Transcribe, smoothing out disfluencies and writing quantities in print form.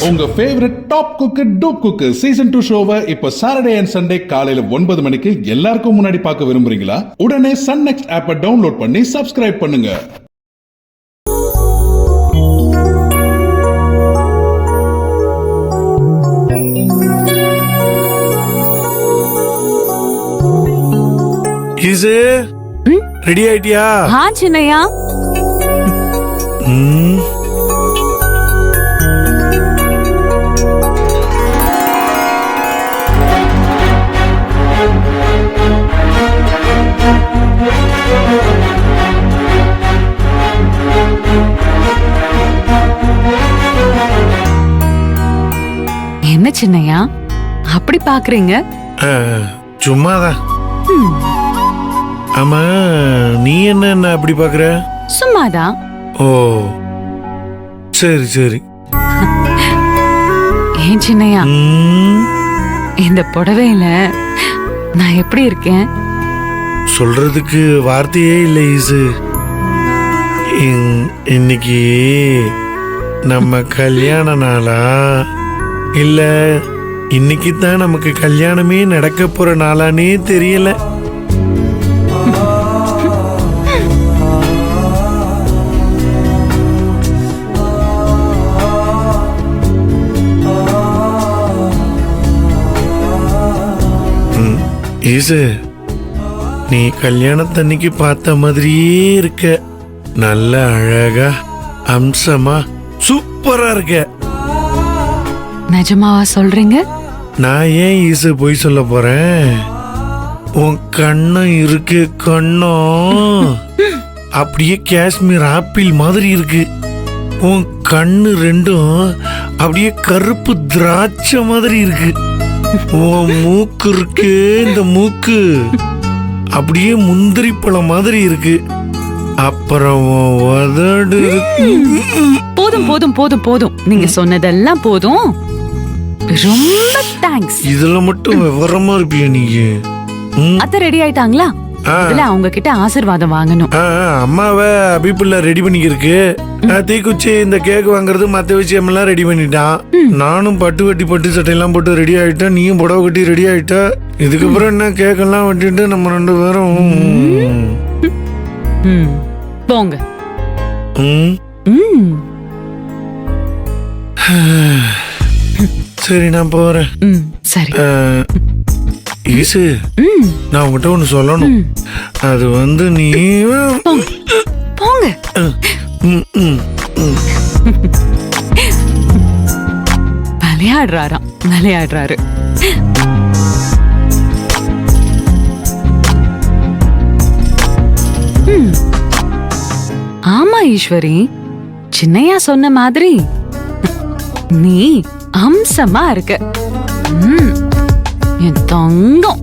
உங்க favourite Top Cook Dupe Cook season 2 ஷோவை இப்ப சாட்டர்டே அண்ட் சண்டே காலையில 9 மணிக்கு எல்லாருக்கும் முன்னாடி பார்க்க விரும்புறீங்களா? உடனே சன் நெக்ஸ்ட் ஆப்பை டவுன்லோட் பண்ணி சப்ஸ்கிரைப் பண்ணுங்க. ரெடி ஆயிட்டியா? சின்னையா. என்ன சின்னையா அப்படி பாக்குறீங்க? சும்மாதான். ஆமா, நீ என்ன அப்படி பாக்குற? சும்மாதான். ஓ சரி சரி. ஏன் சின்னையா, இந்த புடவையில நான் எப்படி இருக்கேன்? சொல்றதுக்கு வார்த்தையே இல்லை ஈசு. இன்னைக்கு நம்ம கல்யாண நாளா இல்ல இன்னைக்கு தான் நமக்கு கல்யாணமே நடக்க போற நாளானே தெரியல. ஈசு, நீ கல்யாணத்தன்னைக்கு பார்த்த மாதிரியே இருக்க. நல்ல அழகா அம்சமா சூப்பரா இருக்க. நிஜமாவா சொல்றீங்க? நான் ஏன் ஈசு பொய் சொல்ல போறேன்? உன் கண்ணம் இருக்கு, கண்ணம் அப்படியே காஷ்மீர் ஆப்பிள் மாதிரி இருக்கு. உன் கண்ணு ரெண்டும் அப்படியே கருப்பு திராட்சை மாதிரி இருக்கு. உன் மூக்கு இருக்கு, இந்த மூக்கு அப்படியே முந்திரி பழம் மாதிரி இருக்கு. அப்புறம் உதடு. போதும் போதும் போதும் போதும், நீங்க சொன்னதெல்லாம் போதும். ரொம்ப தேங்க்ஸ். இதுல மட்டும் விவரமா இருப்பிய நீங்க. அத்தை ரெடி ஆயிட்டாங்களா? இல்ல அவங்க கிட்ட ஆசீர்வாதம் வாங்கணும். அம்மாவை அபிப்புள்ள ரெடி பண்ணிக்கிருக்கு. தீக்குச்சி இந்த கேக் வாங்குறது மத்த விஷயம் எல்லாம் ரெடி பண்ணிட்டான். நானும் பட்டு வெட்டி பட்டு சட்டையெல்லாம் போட்டு ரெடி ஆயிட்டேன். நீயும் புடவை கட்டி ரெடி ஆயிட்ட. இதுக்கப்புறம் என்ன கேக் எல்லாம் வெட்டிட்டு நம்ம 2 பேரும் போங்க. சரி நான் போறேன். சரி ஈசு, நான் உங்ககிட்ட ஒண்ணு சொல்லணும். அது வந்து நீ போங்க. விளையாடுறாராம், விளையாடுறாரு. ஆமா ஈஸ்வரி, சின்னையா சொன்ன மாதிரி நீ அம்சமா இருக்க. என் தங்கம்.